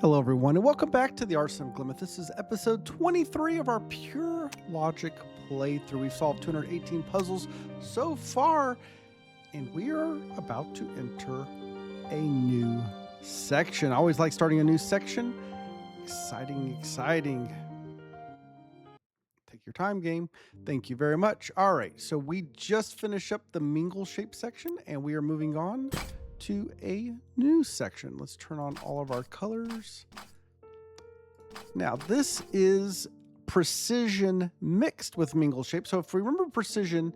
Hello, everyone, and welcome back to the Artisan of Glimmith. This is episode 23 of our Pure Logic playthrough. We've solved 218 puzzles so far, and we are about to enter a new section. I always like starting a new section. Exciting, exciting. Take your time, game. Thank you very much. All right, so we just finished up the mingle shape section, and we are moving on to a new section. Let's turn on all of our colors. Now, this is precision mixed with mingle shape. So if we remember precision,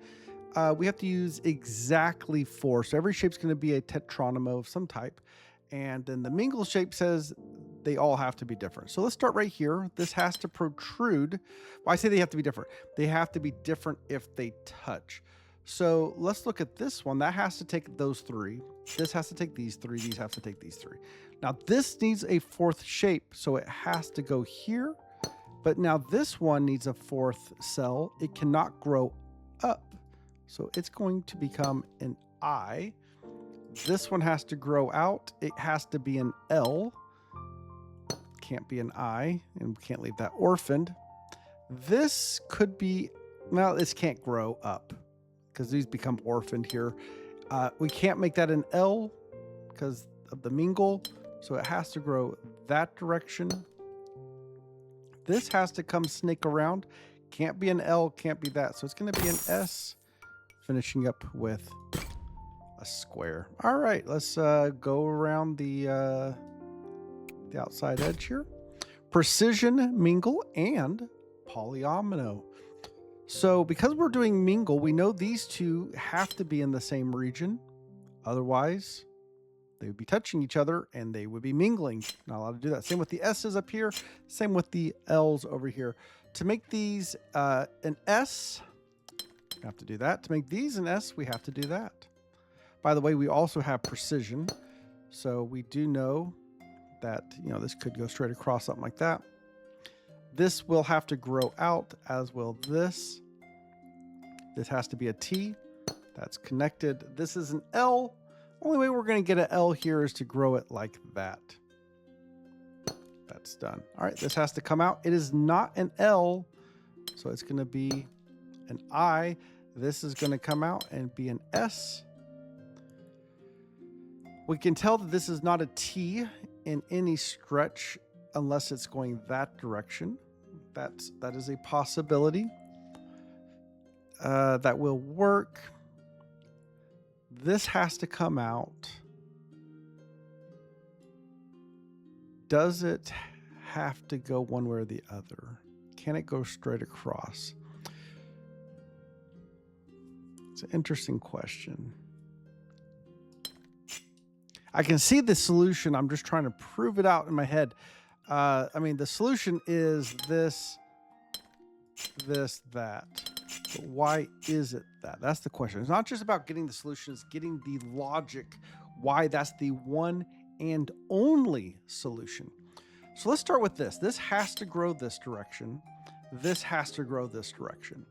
we have to use exactly 4. So every shape's going to be a tetronymo of some type. And then the mingle shape says they all have to be different. So let's start right here. This has to protrude. Well, I say they have to be different. They have to be different if they touch. So let's look at this one. That has to take those 3. This has to take these 3. These have to take these 3. Now this needs a 4th shape, so it has to go here. But now this one needs a 4th cell. It cannot grow up. So it's going to become an I. This one has to grow out. It has to be an L. Can't be an I, and we can't leave that orphaned. This could be, well, this can't grow up, because these become orphaned here. We can't make that an L because of the mingle, so it has to grow that direction. This has to come snake around. Can't be an L, can't be that. So it's going to be an S, finishing up with a square. All right, let's go around the outside edge here. Precision, mingle, and polyomino. So because we're doing mingle, we know these two have to be in the same region. Otherwise, they would be touching each other and they would be mingling. Not allowed to do that. Same with the S's up here. Same with the L's over here. To make these an S, we have to do that. To make these an S, we have to do that. By the way, we also have precision. So we do know that, you know, this could go straight across, something like that. This will have to grow out, as will this. This has to be a T. That's connected. This is an L. Only way we're going to get an L here is to grow it like that. That's done. All right, this has to come out. It is not an L, so it's going to be an I. This is going to come out and be an S. We can tell that this is not a T in any stretch unless it's going that direction. That is a possibility. That will work. This has to come out. Does it have to go one way or the other? Can it go straight across? It's an interesting question. I can see the solution. I'm just trying to prove it out in my head. I mean, the solution is this, that. But why is it that? That's the question. It's not just about getting the solution, it's getting the logic, why that's the one and only solution. So let's start with this. This has to grow this direction. This has to grow this direction.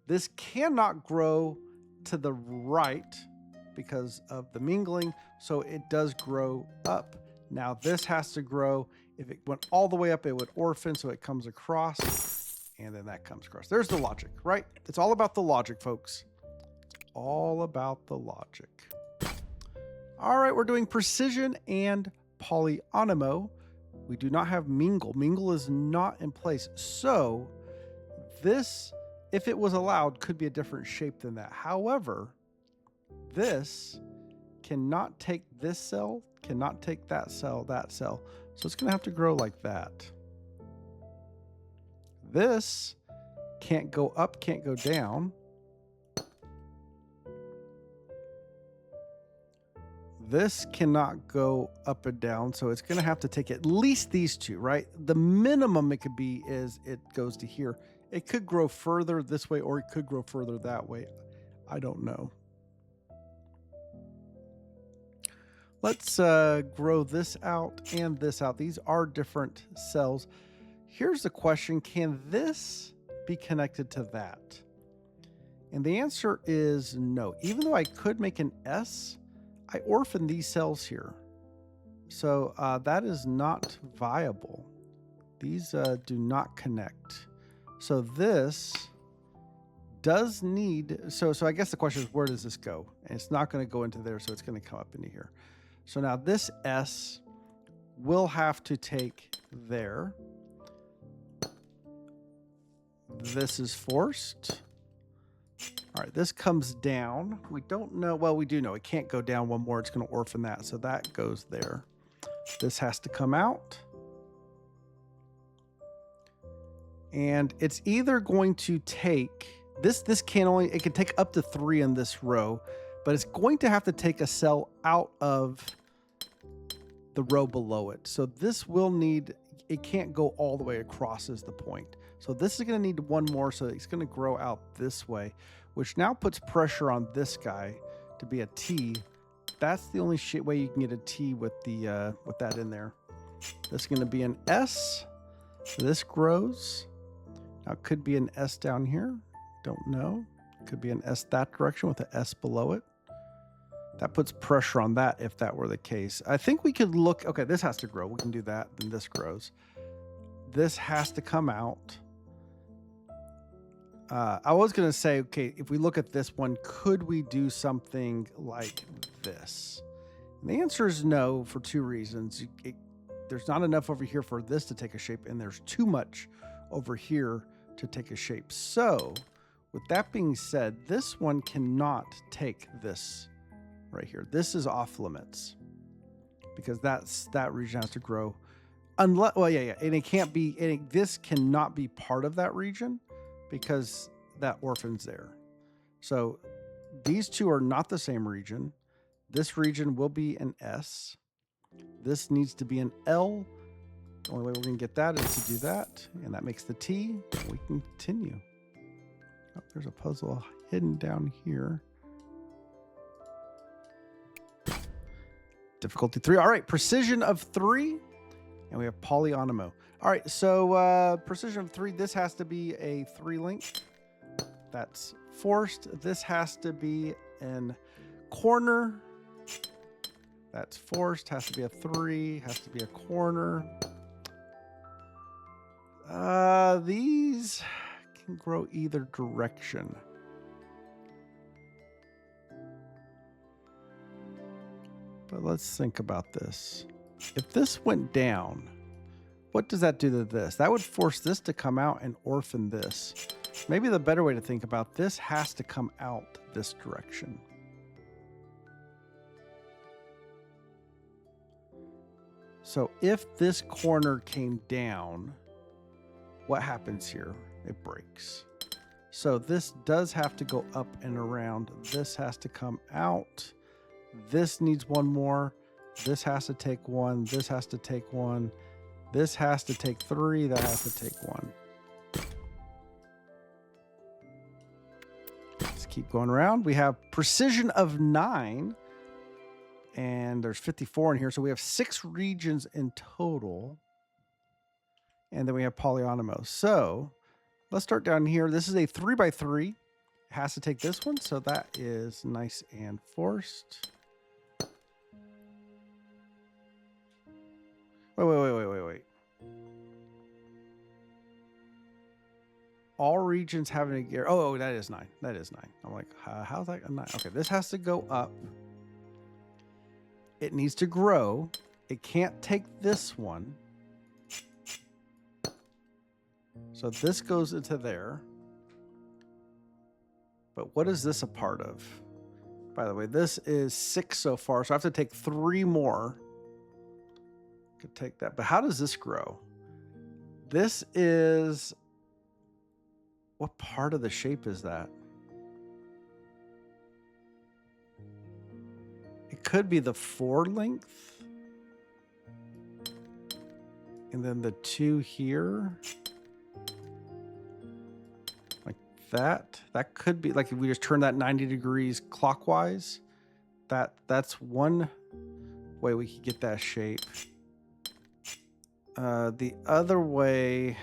This cannot grow to the right because of the mingling, so it does grow up. Now this has to grow. If it went all the way up, it would orphan, so it comes across, and then that comes across. There's the logic, right? It's all about the logic, folks. It's all about the logic. All right, we're doing precision and polyomino. We do not have mingle. Mingle is not in place. So this, if it was allowed, could be a different shape than that. However, this cannot take this cell, cannot take that cell, that cell. So it's going to have to grow like that. This can't go up, can't go down. This cannot go up and down, so it's going to have to take at least these two, right? The minimum it could be is it goes to here. It could grow further this way, or it could grow further that way. I don't know. Let's grow this out and this out. These are different cells. Here's the question. Can this be connected to that? And the answer is no. Even though I could make an S, I orphan these cells here. So that is not viable. These do not connect. So this does need, so I guess the question is, where does this go? And it's not going to go into there, so it's going to come up into here. So now this S will have to take there. This is forced. All right, this comes down. We don't know, well, we do know it can't go down one more. It's going to orphan that, so that goes there. This has to come out. And it's either going to take, this can only, it can take up to 3 in this row, but it's going to have to take a cell out of the row below it. So this will need, it can't go all the way across is the point. So this is going to need one more, so it's going to grow out this way, which now puts pressure on this guy to be a T. That's the only way you can get a T with the with that in there. This is going to be an S. This grows. Now it could be an S down here. Don't know. Could be an S that direction with an S below it. That puts pressure on that if that were the case. I think we could look, okay, this has to grow. We can do that, then this grows. This has to come out. I was going to say, okay, if we look at this one, could we do something like this? And the answer is no for 2 reasons. There's not enough over here for this to take a shape, and there's too much over here to take a shape. So with that being said, this one cannot take this right here. This is off limits because that region has to grow. Unless, well, yeah, and it can't be, this cannot be part of that region because that orphan's there. So these two are not the same region. This region will be an S. This needs to be an L. The only way we're going to get that is to do that, and that makes the T. We can continue. Oh, there's a puzzle hidden down here. Difficulty 3. All right, precision of 3, and we have polyonymo. All right, so precision of 3, this has to be a 3 link. That's forced. This has to be in corner. That's forced. Has to be a 3. Has to be a corner. These can grow either direction. But let's think about this. If this went down, what does that do to this? That would force this to come out and orphan this. Maybe the better way to think about this has to come out this direction. So if this corner came down, what happens here? It breaks. So this does have to go up and around. This has to come out. This needs one more. This has to take 1. This has to take 1. This has to take 3. That has to take 1. Let's keep going around. We have precision of 9. And there's 54 in here. So we have 6 regions in total. And then we have polyonymo. So let's start down here. This is a 3x3. It has to take this one. So that is nice and forced. Wait. All regions having a gear. Oh, that is 9. That is 9. I'm like, how's that a 9? Okay, this has to go up. It needs to grow. It can't take this one. So this goes into there. But what is this a part of? By the way, this is 6 so far. So I have to take 3 more. Could take that. But how does this grow? This is... What part of the shape is that? It could be the 4 length. And then the 2 here. Like that. That could be, like if we just turn that 90 degrees clockwise, that's one way we could get that shape. The other way...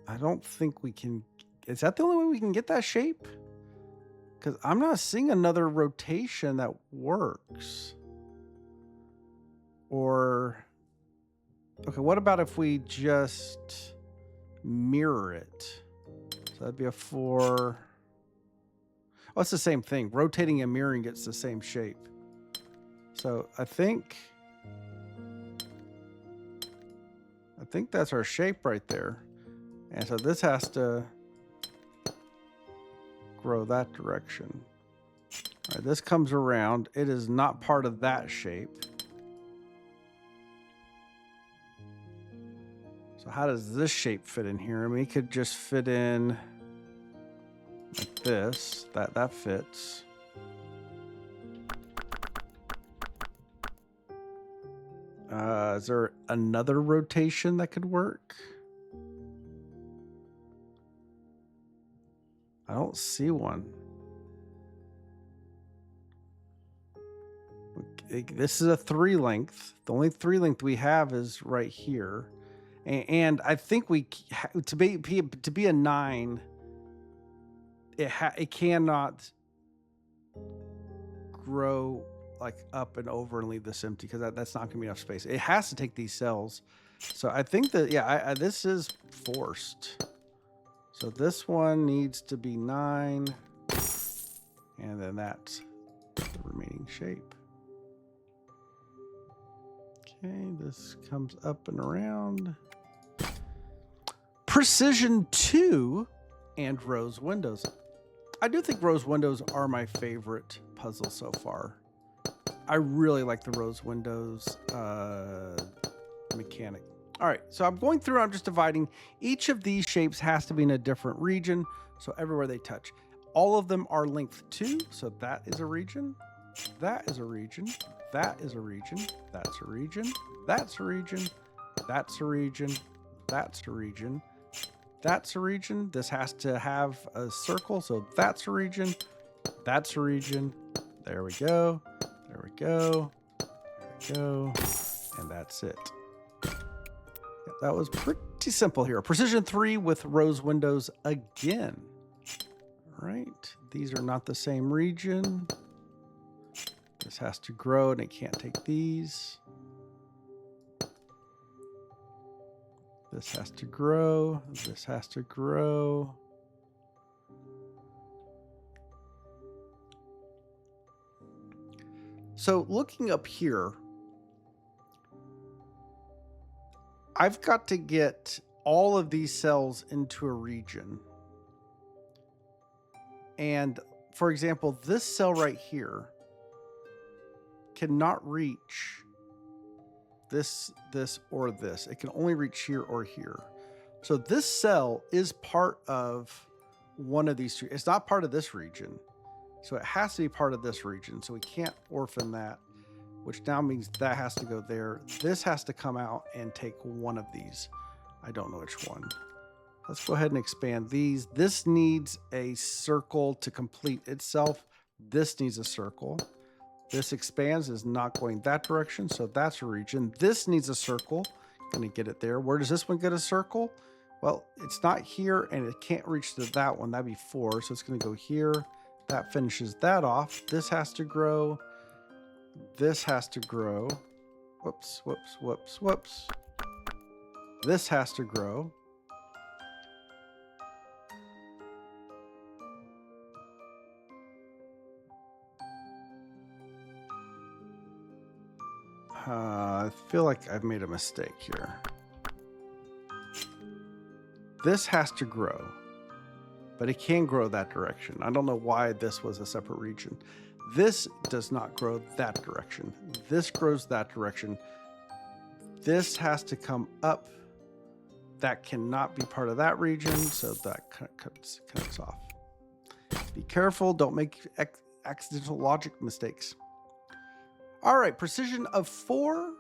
I don't think we can... Is that the only way we can get that shape? Because I'm not seeing another rotation that works. Or, okay, what about if we just mirror it? So that'd be a 4. Oh, it's the same thing. Rotating and mirroring gets the same shape. So I think that's our shape right there. And so this has to grow that direction. All right, this comes around. It is not part of that shape. So how does this shape fit in here? I mean, it could just fit in like this. That fits. Is there another rotation that could work? I don't see one. This is a 3 length. The only 3 length we have is right here. And I think to be a 9, it cannot grow like up and over and leave this empty, because that's not gonna be enough space. It has to take these cells. So I think that, yeah, this is forced. So this one needs to be 9, and then that's the remaining shape. Okay, this comes up and around. Precision 2 and rose windows. I do think rose windows are my favorite puzzle so far. I really like the rose windows mechanic. All right, so I'm going through, I'm just dividing. Each of these shapes has to be in a different region, so everywhere they touch. All of them are length 2, so that is a region. That is a region. That is a region. That's a region. That's a region. That's a region. That's a region. That's a region. This has to have a circle, so that's a region. That's a region. There we go. There we go. There we go. And that's it. That was pretty simple here. Precision 3 with rose windows again. All right. These are not the same region. This has to grow and it can't take these. This has to grow. This has to grow. So looking up here, I've got to get all of these cells into a region. And for example, this cell right here cannot reach this, or this. It can only reach here or here. So this cell is part of one of these two. It's not part of this region. So it has to be part of this region. So we can't orphan that, which now means that has to go there. This has to come out and take one of these. I don't know which one. Let's go ahead and expand these. This needs a circle to complete itself. This needs a circle. This expands, is not going that direction, so that's a region. This needs a circle. Gonna get it there. Where does this one get a circle? Well, it's not here, and it can't reach to that one. That'd be 4, so it's gonna go here. That finishes that off. This has to grow. This has to grow. Whoops, whoops, whoops, whoops. This has to grow. I feel like I've made a mistake here. This has to grow, but it can grow that direction. I don't know why this was a separate region. This does not grow that direction. This grows that direction. This has to come up. That cannot be part of that region, so that cuts off. Be careful, don't make accidental logic mistakes. All right, precision of 4.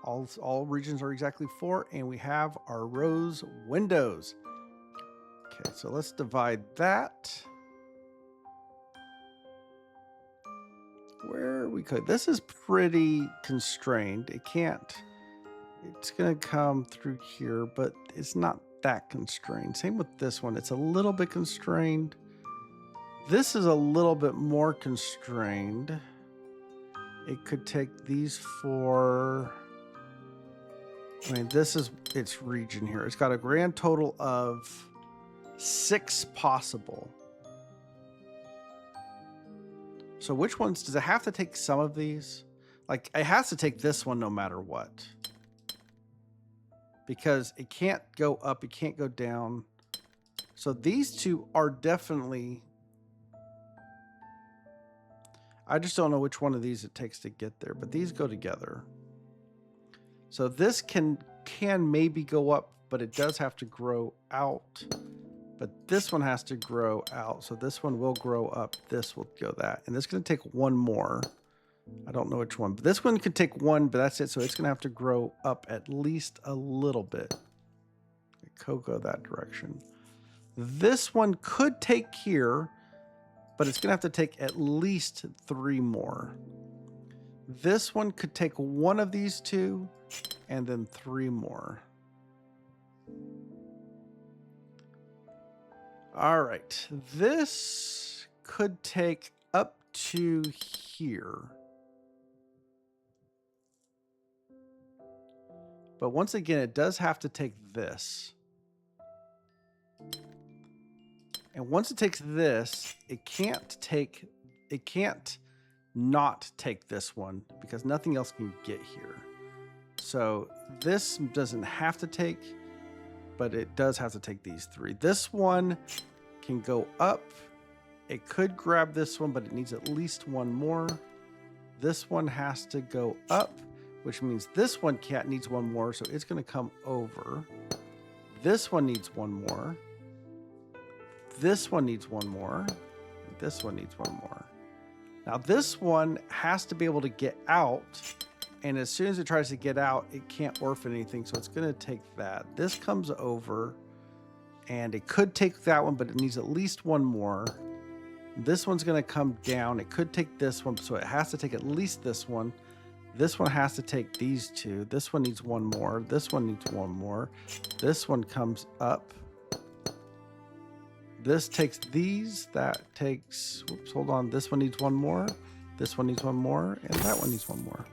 All regions are exactly 4, and we have our rose windows. Okay, so let's divide that. Where we could. This is pretty constrained. It can't. It's going to come through here, but it's not that constrained. Same with this one. It's a little bit constrained. This is a little bit more constrained. It could take these four. I mean, this is its region here. It's got a grand total of 6 possible. So which ones does it have to take? Some of these, like it has to take this one no matter what, because it can't go up, it can't go down. So these two are definitely, I just don't know which one of these it takes to get there, but these go together. So this can maybe go up, but it does have to grow out. But this one has to grow out. So this one will grow up. This will go that. And this is going to take one more. I don't know which one. But this one could take one, but that's it. So it's going to have to grow up at least a little bit. It could go that direction. This one could take here, but it's going to have to take at least 3 more. This one could take one of these two and then 3 more. All right, this could take up to here. But once again, it does have to take this. And once it takes this, it can't not take this one because nothing else can get here. So this doesn't have to take, but it does have to take these 3. This one can go up. It could grab this one, but it needs at least 1 more. This one has to go up, which means this one needs 1 more, so it's going to come over. This one needs 1 more. This one needs 1 more. This one needs 1 more. Now this one has to be able to get out. And as soon as it tries to get out, it can't orphan anything, so it's going to take that. This comes over, and it could take that one, but it needs at least 1 more. This one's going to come down. It could take this one, so it has to take at least this one. This one has to take these 2. This one needs 1 more. This one needs 1 more. This one comes up. This takes these. That takes, whoops, hold on. This one needs 1 more. This one needs 1 more, and that one needs 1 more.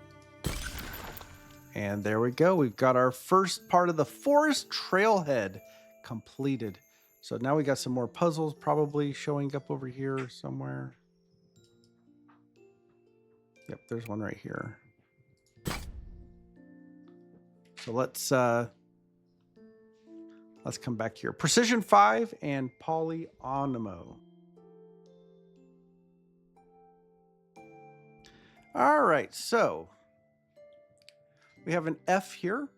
And there we go. We've got our first part of the forest trailhead completed. So now we got some more puzzles probably showing up over here somewhere. Yep, there's one right here. So let's come back here. Precision 5 and Polyonymo. All right, so we have an F here.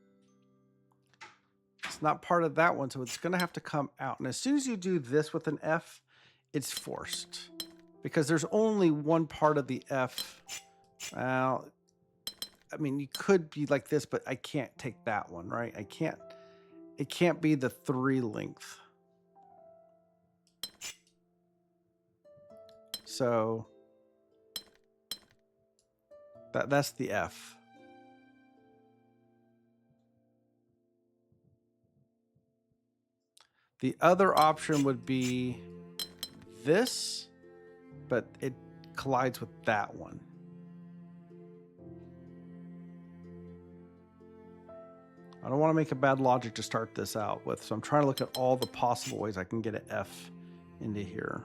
It's not part of that one, so it's going to have to come out. And as soon as you do this with an F, it's forced. Because there's only one part of the F. Well, I mean, you could be like this, but I can't take that one, right? It can't be the 3 length. So that's the F. The other option would be this, but it collides with that one. I don't want to make a bad logic to start this out with, so I'm trying to look at all the possible ways I can get an F into here.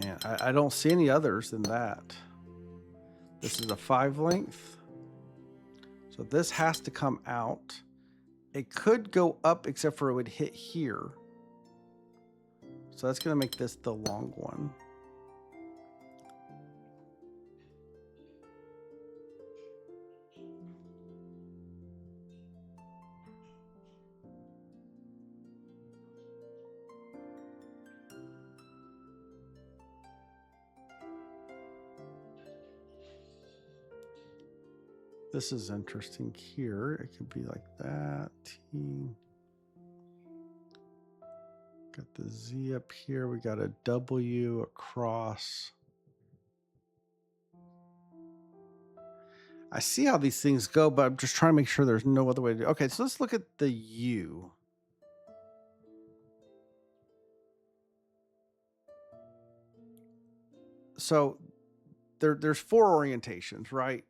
And I don't see any others than that. This is a 5 length. So this has to come out. It could go up except for it would hit here. So that's going to make this the long one. This is interesting here. It could be like that. T. Got the Z up here. We got a W across. I see how these things go, but I'm just trying to make sure there's no other way to do it. Okay, so let's look at the U. So there's 4 orientations, right?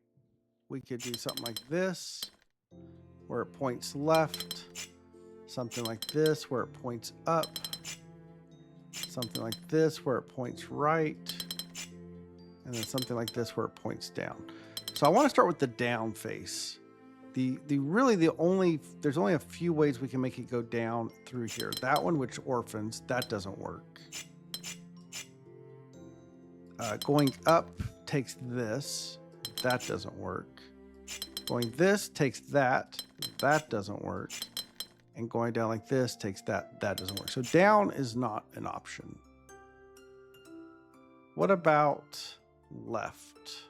We could do something like this, where it points left. Something like this, where it points up. Something like this, where it points right. And then something like this, where it points down. So I want to start with the down face. There's only a few ways we can make it go down through here. That one, which orphans, that doesn't work. Going up takes this. That doesn't work. Going this takes that. That doesn't work. And going down like this takes that. That doesn't work. So down is not an option. What about left?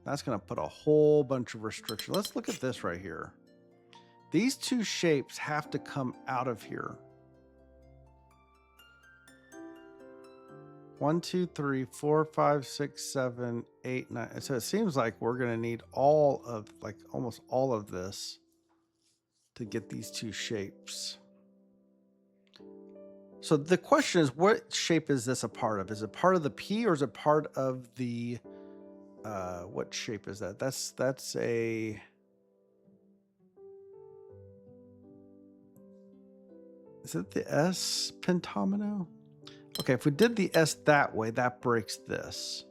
That's going to put a whole bunch of restrictions. Let's look at this right here. These 2 shapes have to come out of here. 1, 2, 3, 4, 5, 6, 7, 8, 9. So it seems like we're going to need all of, like almost all of this to get these 2 shapes. So the question is, what shape is this a part of? Is it part of the P or is it part of the, what shape is that? That's a, is it the S pentomino? Okay, if we did the S that way, that breaks this.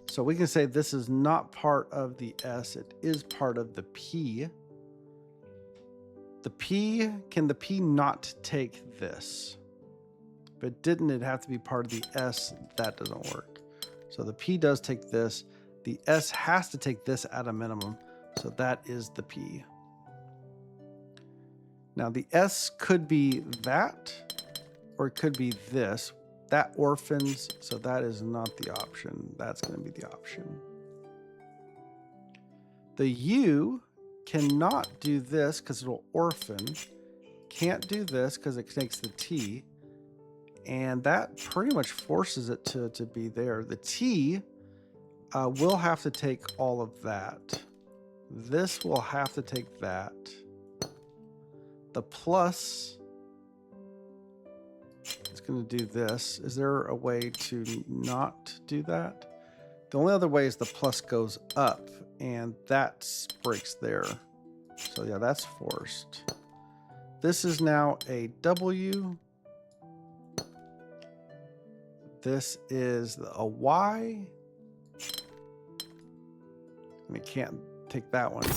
So we can say this is not part of the S, it is part of the P. The P, can the P not take this? If it didn't, it'd have to be part of the S. That doesn't work. So the P does take this. The S has to take this at a minimum. So that is the P. Now the S could be that, or it could be this. That orphans, so that is not the option. That's going to be the option. The U cannot do this because it'll orphan. Can't do this because it takes the T. And that pretty much forces it to be there. The T will have to take all of that. This will have to take that. The plus is going to do this. Is there a way to not do that? The only other way is the plus goes up, and that breaks there. So yeah, that's forced. This is now a W. This is a Y. And it can't take that one.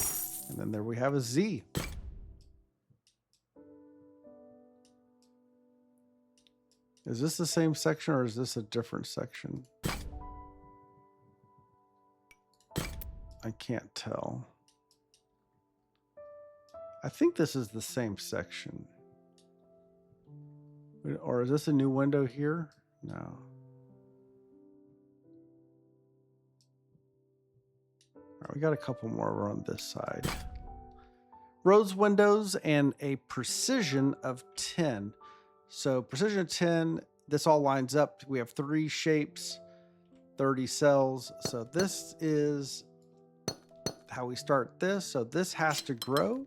And then there we have a Z. Is this the same section or is this a different section? I can't tell. I think this is the same section. Or is this a new window here? No. All right, we got a couple more over on this side. Rows, windows, and a precision of 10. So precision of 10, this all lines up. We have 3 shapes, 30 cells. So this is how we start this. So this has to grow.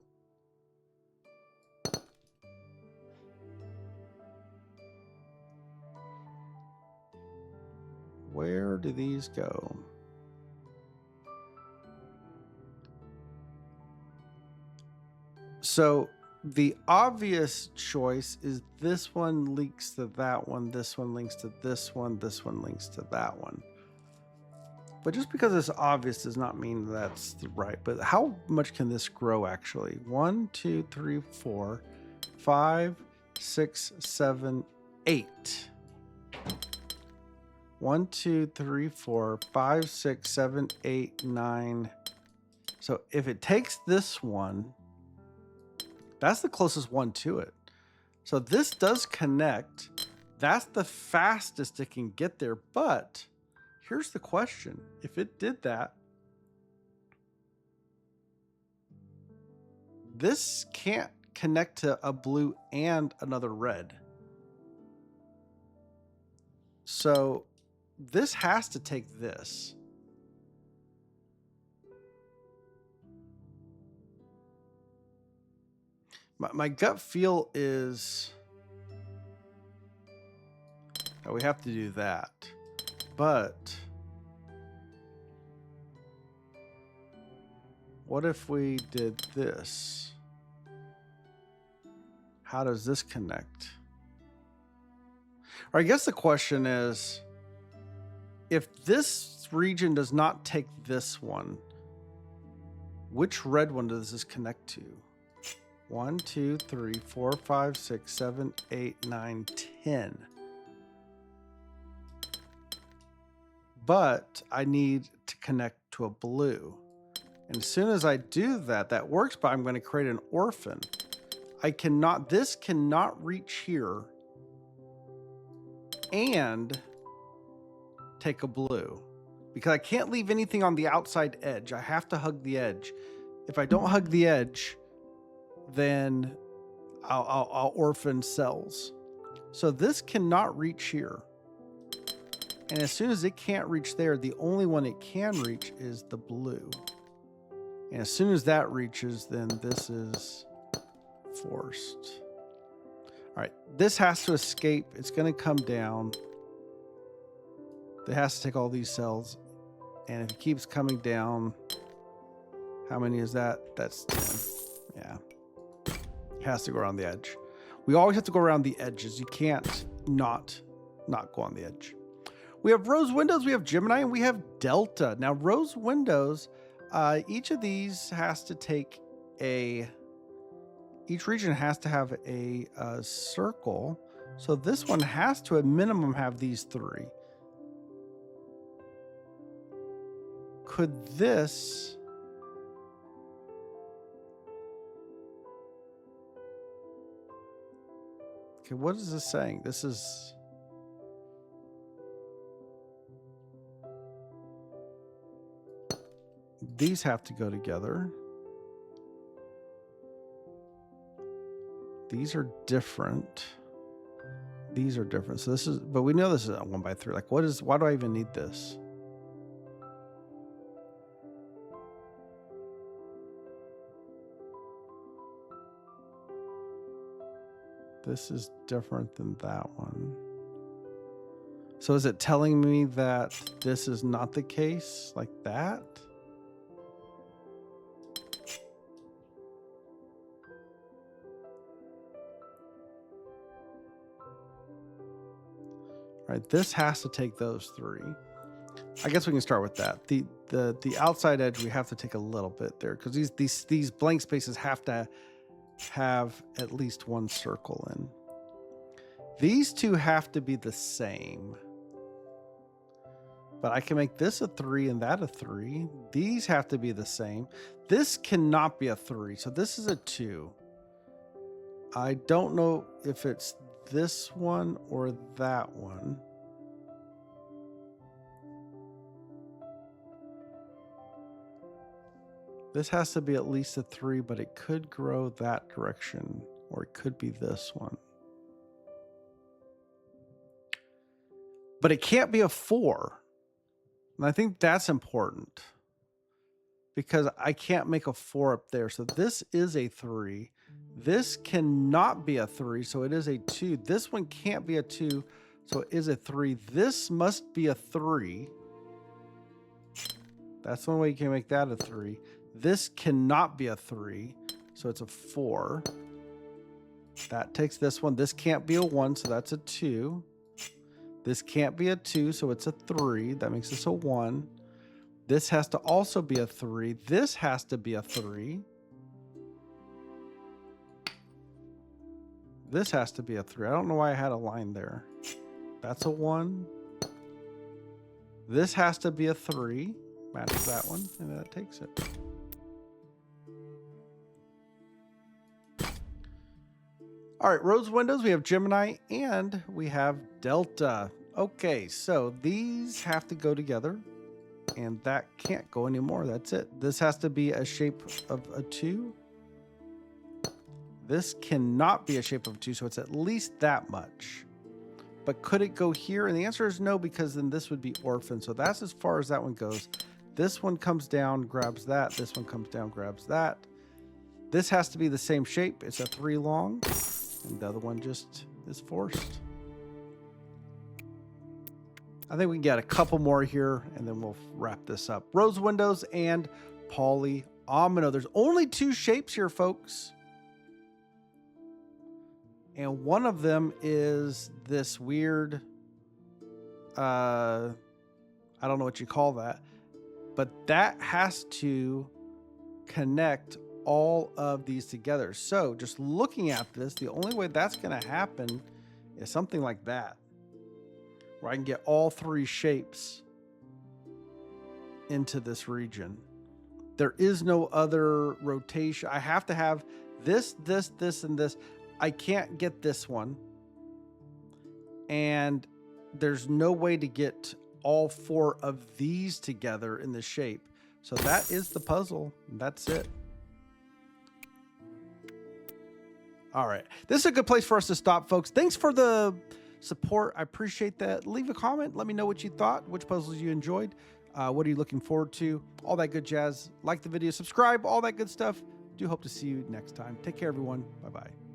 Where do these go? So the obvious choice is this one links to that one, this one links to this one, this one links to that one. But just because it's obvious does not mean that's right. But how much can this grow actually? 1, 2, 3, 4, 5, 6, 7, 8. 1, 2, 3, 4, 5, 6, 7, 8, 9. So if it takes this one, that's the closest one to it. So this does connect. That's the fastest it can get there. But here's the question. If it did that, this can't connect to a blue and another red. So this has to take this. My gut feel is Now we have to do that. But what if we did this? How does this connect? Or I guess the question is, if this region does not take this one, which red one does this connect to? 1, 2, 3, 4, 5, 6, 7, 8, 9, 10. But I need to connect to a blue. And as soon as I do that, that works, but I'm going to create an orphan. This cannot reach here and take a blue because I can't leave anything on the outside edge. I have to hug the edge. If I don't hug the edge, then I'll orphan cells. So this cannot reach here. And as soon as it can't reach there, the only one it can reach is the blue. And as soon as that reaches, then this is forced. All right, this has to escape. It's going to come down. It has to take all these cells. And if it keeps coming down, how many is that? That's 10. Yeah. It has to go around the edge. We always have to go around the edges. You can't not go on the edge. We have rose windows, we have Gemini, and we have Delta. Now, rose windows, each of these has to take each region has to have a circle. So this one has to, at minimum, have these 3. Could this... Okay, what is this saying? This is... These have to go together. These are different. These are different. So this is, but we know this is a 1 by 3. Like, why do I even need this? This is different than that one. So is it telling me that this is not the case like that? All right, this has to take those 3. I guess we can start with that. The outside edge, we have to take a little bit there because these blank spaces have to have at least 1 circle in. These 2 have to be the same. But I can make this a 3 and that a 3. These have to be the same. This cannot be a 3, so this is a 2. I don't know if it's this one or that one. This has to be at least a 3, but it could grow that direction, or it could be this one. But it can't be a 4. And I think that's important because I can't make a 4 up there. So this is a 3. This cannot be a 3, so it is a 2. This one can't be a 2, so it is a 3. This must be a 3. That's the only way you can make that a 3. This cannot be a 3, so it's a 4. That takes this one. This can't be a 1, so that's a 2. This can't be a 2, so it's a 3. That makes this a 1. This has to also be a 3. This has to be a 3. This has to be a 3. I don't know why I had a line there. That's a 1. This has to be a 3. Matches that one, and that takes it. All right, rose windows, we have Gemini, and we have Delta. Okay, so these have to go together, and that can't go anymore. That's it. This has to be a shape of a 2. This cannot be a shape of a 2, so it's at least that much. But could it go here? And the answer is no, because then this would be orphan. So that's as far as that one goes. This one comes down, grabs that. This one comes down, grabs that. This has to be the same shape. It's a 3 long. And the other one just is forced. I think we can get a couple more here and then we'll wrap this up. Rose windows and polyomino. There's only 2 shapes here, folks. And one of them is this weird, I don't know what you call that, but that has to connect all of these together. So just looking at this, the only way that's going to happen is something like that, where I can get all 3 shapes into this region. There is no other rotation. I have to have this, this, this, and this. I can't get this one. And there's no way to get all 4 of these together in the shape. So that is the puzzle. That's it. All right. This is a good place for us to stop, folks. Thanks for the support. I appreciate that. Leave a comment. Let me know what you thought, which puzzles you enjoyed. What are you looking forward to? All that good jazz. Like the video, subscribe, all that good stuff. Do hope to see you next time. Take care, everyone. Bye-bye.